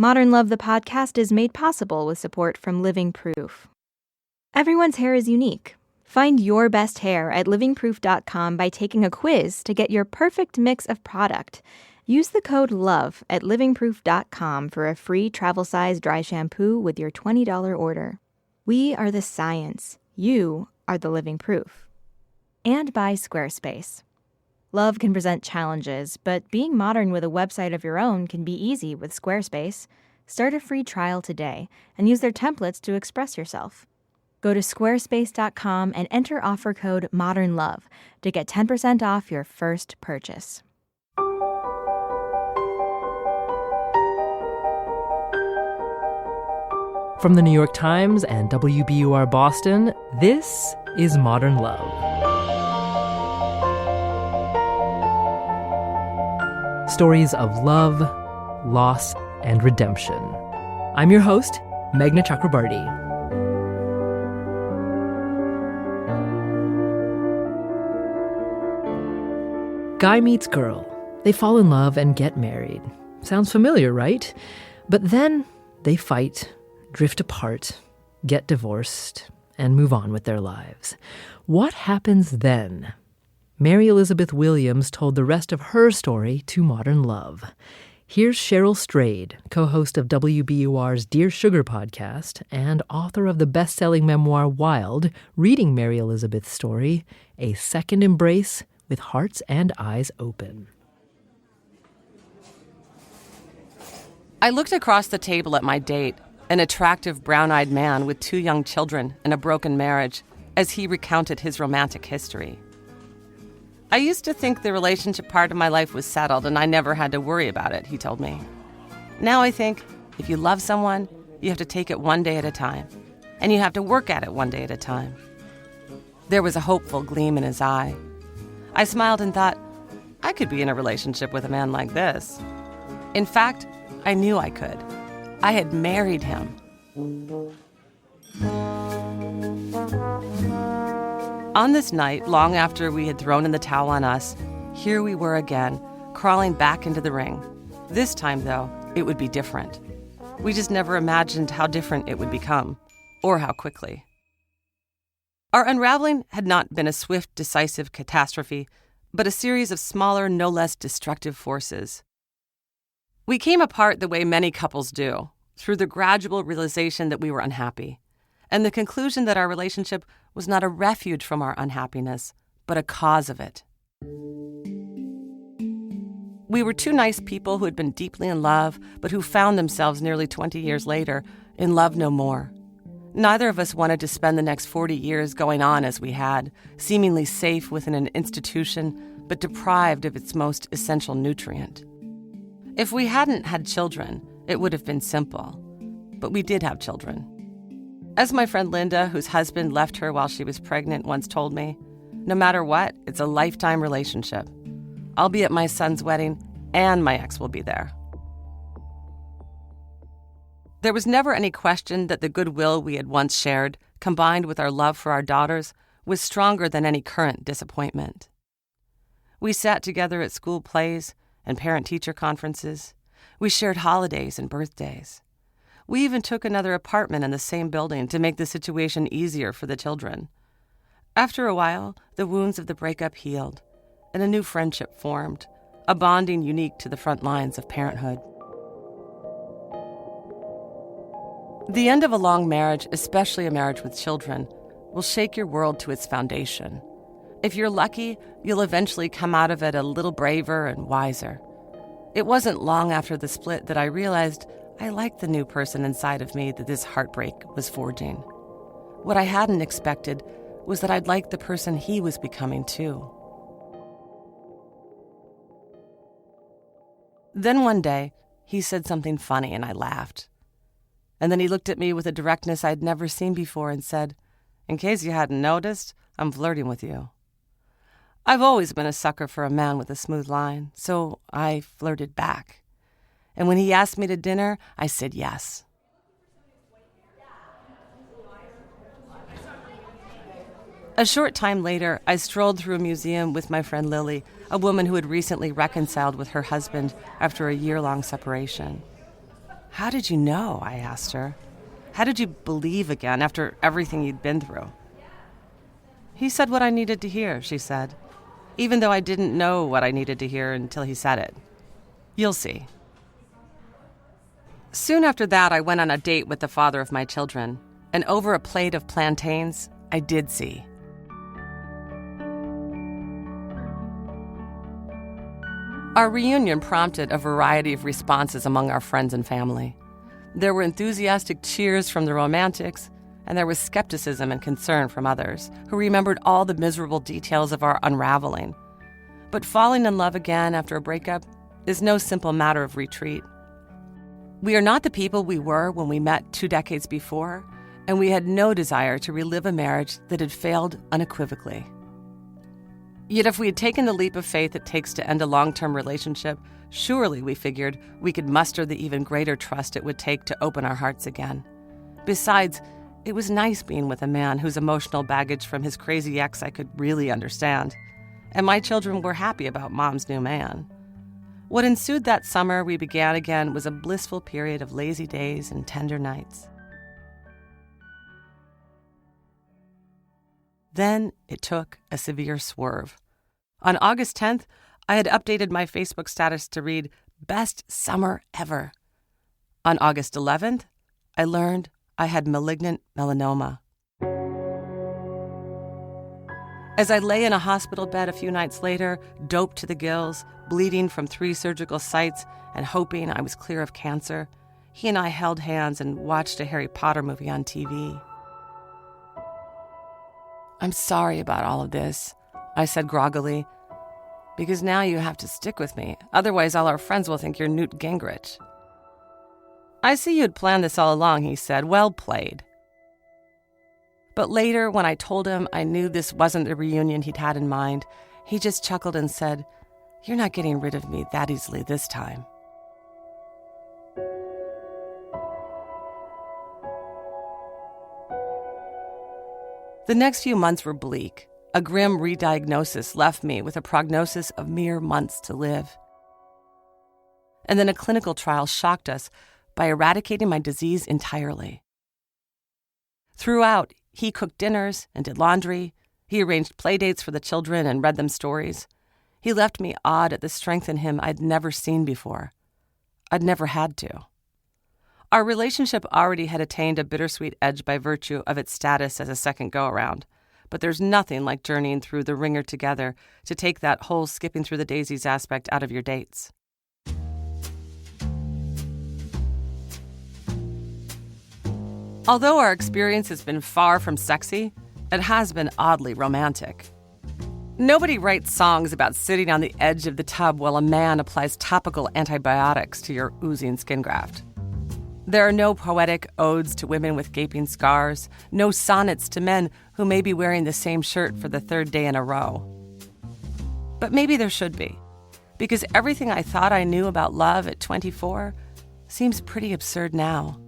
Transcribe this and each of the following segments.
Modern Love, the podcast, is made possible with support from Living Proof. Everyone's hair is unique. Find your best hair at livingproof.com by taking a quiz to get your perfect mix of product. Use the code LOVE at livingproof.com for a free travel-size dry shampoo with your $20 order. We are the science. You are the living proof. And by Squarespace. Love can present challenges, but being modern with a website of your own can be easy with Squarespace. Start a free trial today and use their templates to express yourself. Go to squarespace.com and enter offer code MODERNLOVE to get 10% off your first purchase. From the New York Times and WBUR Boston, this is Modern Love. Stories of love, loss, and redemption. I'm your host, Meghna Chakrabarty. Guy meets girl. They fall in love and get married. Sounds familiar, right? But then they fight, drift apart, get divorced, and move on with their lives. What happens then? Mary Elizabeth Williams told the rest of her story to Modern Love. Here's Cheryl Strayed, co-host of WBUR's Dear Sugar podcast and author of the best-selling memoir Wild, reading Mary Elizabeth's story, A Second Embrace with Hearts and Eyes Open. I looked across the table at my date, an attractive brown-eyed man with 2 young children and a broken marriage, as he recounted his romantic history. I used to think the relationship part of my life was settled and I never had to worry about it, he told me. Now I think if you love someone, you have to take it one day at a time, and you have to work at it one day at a time. There was a hopeful gleam in his eye. I smiled and thought, I could be in a relationship with a man like this. In fact, I knew I could. I had married him. On this night, long after we had thrown in the towel on us, here we were again, crawling back into the ring. This time, though, it would be different. We just never imagined how different it would become, or how quickly. Our unraveling had not been a swift, decisive catastrophe, but a series of smaller, no less destructive forces. We came apart the way many couples do, through the gradual realization that we were unhappy, and the conclusion that our relationship was not a refuge from our unhappiness, but a cause of it. We were 2 nice people who had been deeply in love, but who found themselves nearly 20 years later in love no more. Neither of us wanted to spend the next 40 years going on as we had, seemingly safe within an institution, but deprived of its most essential nutrient. If we hadn't had children, it would have been simple. But we did have children. As my friend Linda, whose husband left her while she was pregnant, once told me, no matter what, it's a lifetime relationship. I'll be at my son's wedding, and my ex will be there. There was never any question that the goodwill we had once shared, combined with our love for our daughters, was stronger than any current disappointment. We sat together at school plays and parent-teacher conferences. We shared holidays and birthdays. We even took another apartment in the same building to make the situation easier for the children. After a while, the wounds of the breakup healed, and a new friendship formed, a bonding unique to the front lines of parenthood. The end of a long marriage, especially a marriage with children, will shake your world to its foundation. If you're lucky, you'll eventually come out of it a little braver and wiser. It wasn't long after the split that I realized I liked the new person inside of me that this heartbreak was forging. What I hadn't expected was that I'd like the person he was becoming too. Then one day, he said something funny and I laughed. And then he looked at me with a directness I'd never seen before and said, "In case you hadn't noticed, I'm flirting with you." I've always been a sucker for a man with a smooth line, so I flirted back. And when he asked me to dinner, I said yes. A short time later, I strolled through a museum with my friend Lily, a woman who had recently reconciled with her husband after a year-long separation. "How did you know?" I asked her. "How did you believe again after everything you'd been through?" "He said what I needed to hear," she said, even though I didn't know what I needed to hear until he said it. "You'll see." Soon after that, I went on a date with the father of my children, and over a plate of plantains, I did see. Our reunion prompted a variety of responses among our friends and family. There were enthusiastic cheers from the romantics, and there was skepticism and concern from others who remembered all the miserable details of our unraveling. But falling in love again after a breakup is no simple matter of retreat. We are not the people we were when we met 2 decades before, and we had no desire to relive a marriage that had failed unequivocally. Yet if we had taken the leap of faith it takes to end a long-term relationship, surely, we figured, we could muster the even greater trust it would take to open our hearts again. Besides, it was nice being with a man whose emotional baggage from his crazy ex I could really understand. And my children were happy about Mom's new man. What ensued that summer we began again was a blissful period of lazy days and tender nights. Then it took a severe swerve. On August 10th, I had updated my Facebook status to read, "Best summer ever." On August 11th, I learned I had malignant melanoma. As I lay in a hospital bed a few nights later, doped to the gills, bleeding from 3 surgical sites, and hoping I was clear of cancer, he and I held hands and watched a Harry Potter movie on TV. "I'm sorry about all of this," I said groggily, "because now you have to stick with me. Otherwise, all our friends will think you're Newt Gingrich." "I see you'd planned this all along," he said. "Well played." But later, when I told him I knew this wasn't the reunion he'd had in mind, he just chuckled and said, "You're not getting rid of me that easily this time." The next few months were bleak. A grim re-diagnosis left me with a prognosis of mere months to live. And then a clinical trial shocked us by eradicating my disease entirely. Throughout, he cooked dinners and did laundry. He arranged play dates for the children and read them stories. He left me awed at the strength in him I'd never seen before. I'd never had to. Our relationship already had attained a bittersweet edge by virtue of its status as a second go-around. But there's nothing like journeying through the ringer together to take that whole skipping through the daisies aspect out of your dates. Although our experience has been far from sexy, it has been oddly romantic. Nobody writes songs about sitting on the edge of the tub while a man applies topical antibiotics to your oozing skin graft. There are no poetic odes to women with gaping scars, no sonnets to men who may be wearing the same shirt for the 3rd day in a row. But maybe there should be, because everything I thought I knew about love at 24 seems pretty absurd now.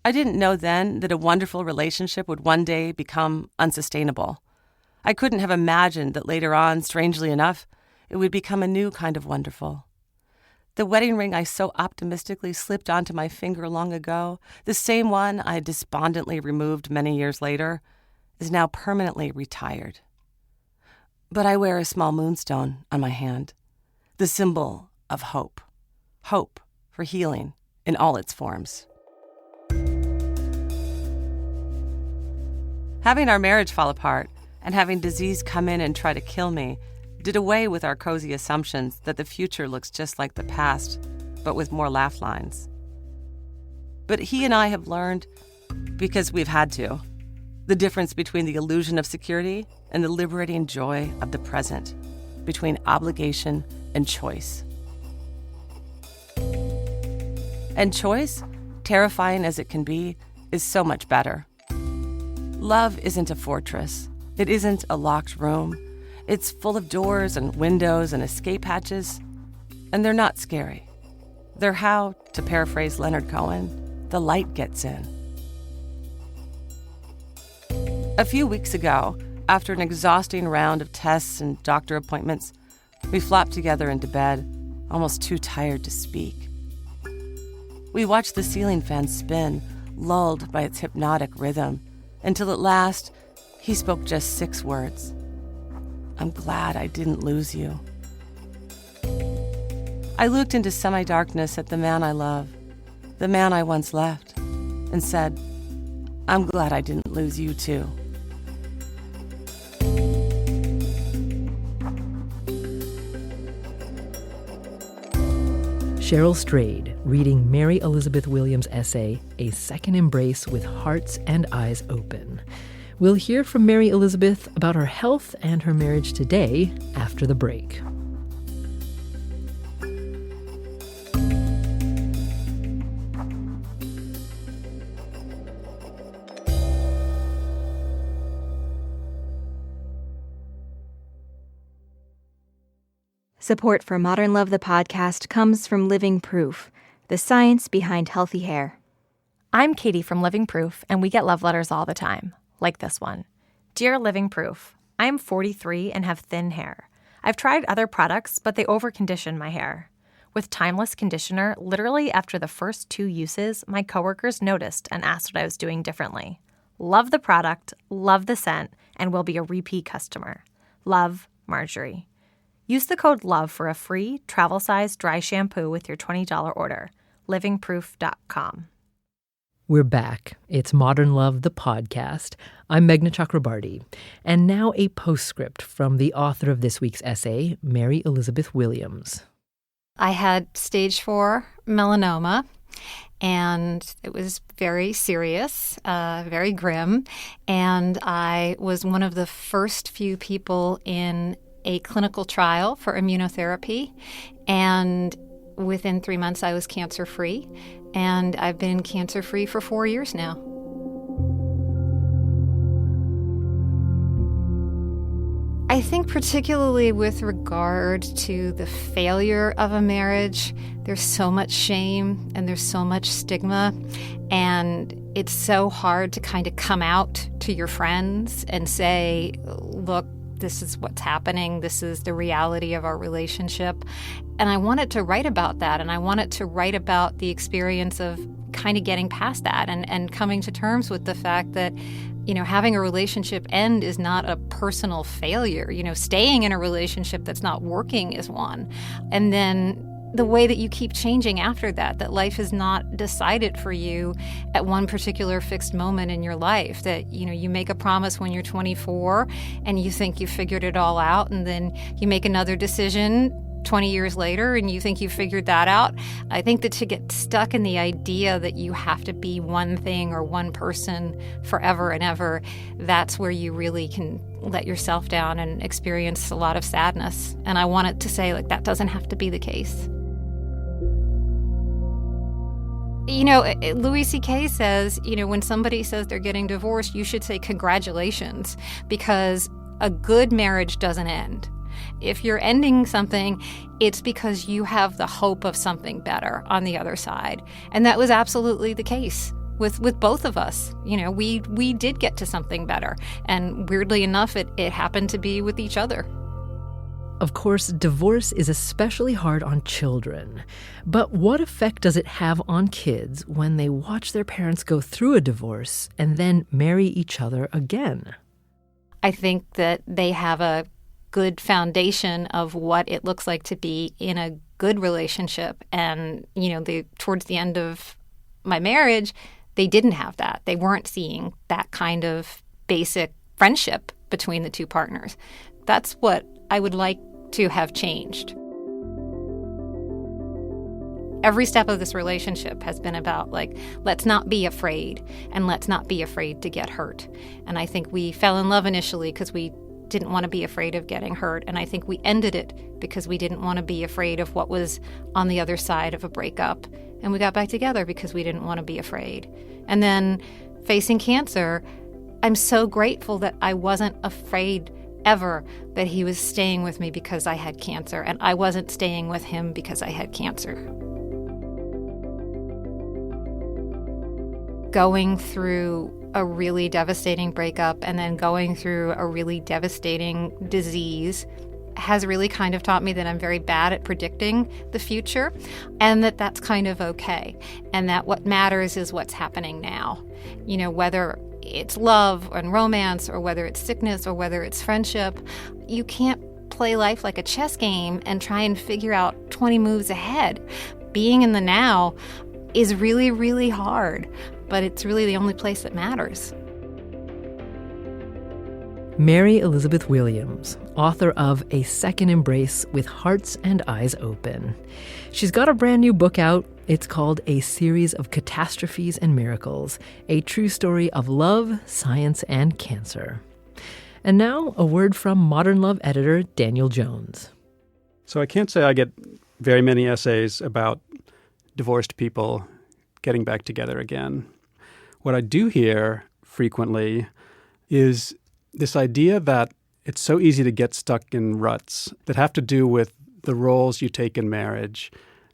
I didn't know then that a wonderful relationship would one day become unsustainable. I couldn't have imagined that later on, strangely enough, it would become a new kind of wonderful. The wedding ring I so optimistically slipped onto my finger long ago, the same one I despondently removed many years later, is now permanently retired. But I wear a small moonstone on my hand, the symbol of hope. Hope for healing in all its forms. Having our marriage fall apart and having disease come in and try to kill me did away with our cozy assumptions that the future looks just like the past, but with more laugh lines. But he and I have learned, because we've had to, the difference between the illusion of security and the liberating joy of the present, between obligation and choice. And choice, terrifying as it can be, is so much better. Love isn't a fortress. It isn't a locked room. It's full of doors and windows and escape hatches, and they're not scary. They're how, to paraphrase Leonard Cohen, the light gets in. A few weeks ago, after an exhausting round of tests and doctor appointments, we flopped together into bed, almost too tired to speak. We watched the ceiling fan spin, lulled by its hypnotic rhythm, until at last he spoke just 6 words. I'm glad I didn't lose you. I looked into semi-darkness at the man I love, the man I once left, and said, I'm glad I didn't lose you too. Cheryl Strayed reading Mary Elizabeth Williams' essay, A Second Embrace with Hearts and Eyes Open. We'll hear from Mary Elizabeth about her health and her marriage today after the break. Support for Modern Love the podcast comes from Living Proof, the science behind healthy hair. I'm Katie from Living Proof, and we get love letters all the time, like this one. Dear Living Proof, I am 43 and have thin hair. I've tried other products, but they overcondition my hair. With Timeless Conditioner, literally after the first 2 uses, my coworkers noticed and asked what I was doing differently. Love the product, love the scent, and will be a repeat customer. Love, Marjorie. Use the code LOVE for a free travel-size dry shampoo with your $20 order. livingproof.com. We're back. It's Modern Love, the podcast. I'm Meghna Chakrabarty. And now a postscript from the author of this week's essay, Mary Elizabeth Williams. I had stage 4 melanoma, and it was very serious, very grim. And I was one of the first few people in a clinical trial for immunotherapy, and within 3 months I was cancer-free, and I've been cancer-free for 4 years now. I think particularly with regard to the failure of a marriage, there's so much shame and there's so much stigma, and it's so hard to kind of come out to your friends and say, look, this is what's happening. This is the reality of our relationship. And I wanted to write about that. And I wanted to write about the experience of kind of getting past that and coming to terms with the fact that, you know, having a relationship end is not a personal failure. You know, staying in a relationship that's not working is one. And then the way that you keep changing after that life is not decided for you at one particular fixed moment in your life, that, you know, you make a promise when you're 24 and you think you figured it all out, and then you make another decision 20 years later and you think you figured that out. I think that to get stuck in the idea that you have to be one thing or one person forever and ever, that's where you really can let yourself down and experience a lot of sadness. And I wanted to say, like, that doesn't have to be the case. You know, Louis C.K. says, you know, when somebody says they're getting divorced, you should say congratulations, because a good marriage doesn't end. If you're ending something, it's because you have the hope of something better on the other side. And that was absolutely the case with both of us. You know, we did get to something better. And weirdly enough, it happened to be with each other. Of course, divorce is especially hard on children. But what effect does it have on kids when they watch their parents go through a divorce and then marry each other again? I think that they have a good foundation of what it looks like to be in a good relationship. And, you know, towards the end of my marriage, they didn't have that. They weren't seeing that kind of basic friendship between the two partners. That's what I would like to have changed. Every step of this relationship has been about, like, let's not be afraid, and let's not be afraid to get hurt. And I think we fell in love initially because we didn't want to be afraid of getting hurt. And I think we ended it because we didn't want to be afraid of what was on the other side of a breakup. And we got back together because we didn't want to be afraid. And then facing cancer, I'm so grateful that I wasn't afraid ever that he was staying with me because I had cancer, and I wasn't staying with him because I had cancer. Going through a really devastating breakup and then going through a really devastating disease has really kind of taught me that I'm very bad at predicting the future, and that that's kind of okay, and that what matters is what's happening now. You know, whether it's love and romance, or whether it's sickness, or whether it's friendship, you can't play life like a chess game and try and figure out 20 moves ahead. Being in the now is really, really hard, but it's really the only place that matters. Mary Elizabeth Williams, author of A Second Embrace with Hearts and Eyes Open. She's got a brand new book out. It's called A Series of Catastrophes and Miracles, a true story of love, science, and cancer. And now, a word from Modern Love editor Daniel Jones. So I can't say I get very many essays about divorced people getting back together again. What I do hear frequently is this idea that it's so easy to get stuck in ruts that have to do with the roles you take in marriage.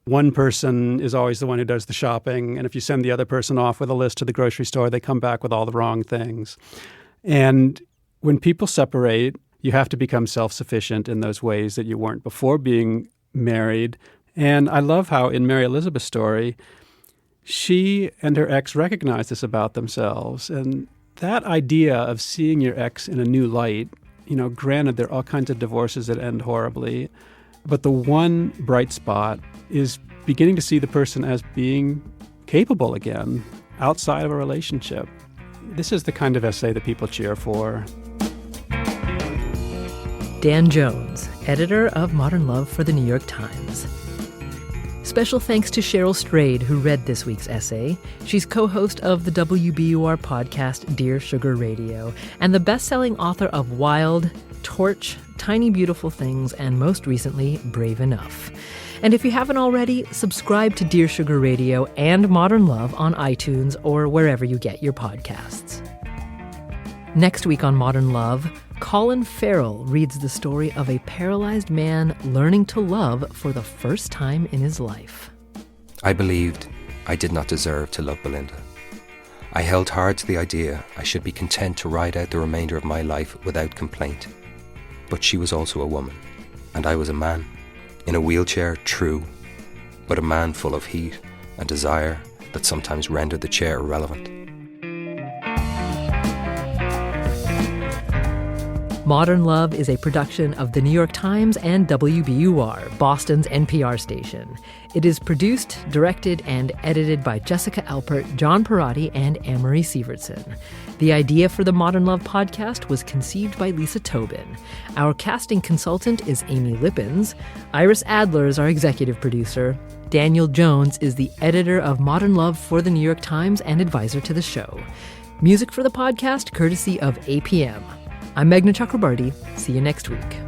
One person is always the one who does the shopping, and if you send the other person off with a list to the grocery store, they come back with all the wrong things. And when people separate, you have to become self-sufficient in those ways that you weren't before being married. And I love how in Mary Elizabeth's story, she and her ex recognize this about themselves. And that idea of seeing your ex in a new light, you know, granted, there are all kinds of divorces that end horribly, but the one bright spot is beginning to see the person as being capable again outside of a relationship. This is the kind of essay that people cheer for. Dan Jones, editor of Modern Love for the New York Times. Special thanks to Cheryl Strayed, who read this week's essay. She's co-host of the WBUR podcast Dear Sugar Radio, and the best-selling author of Wild, Torch, Tiny Beautiful Things, and most recently, Brave Enough. And if you haven't already, subscribe to Dear Sugar Radio and Modern Love on iTunes or wherever you get your podcasts. Next week on Modern Love, Colin Farrell reads the story of a paralyzed man learning to love for the first time in his life. I believed I did not deserve to love Belinda. I held hard to the idea I should be content to ride out the remainder of my life without complaint. But she was also a woman, and I was a man. In a wheelchair, true, but a man full of heat and desire that sometimes rendered the chair irrelevant. Modern Love is a production of The New York Times and WBUR, Boston's NPR station. It is produced, directed, and edited by Jessica Alpert, John Perotti, and Anne-Marie Sievertson. The idea for the Modern Love podcast was conceived by Lisa Tobin. Our casting consultant is Amy Lippins. Iris Adler is our executive producer. Daniel Jones is the editor of Modern Love for The New York Times and advisor to the show. Music for the podcast courtesy of APM. I'm Meghna Chakrabarti. See you next week.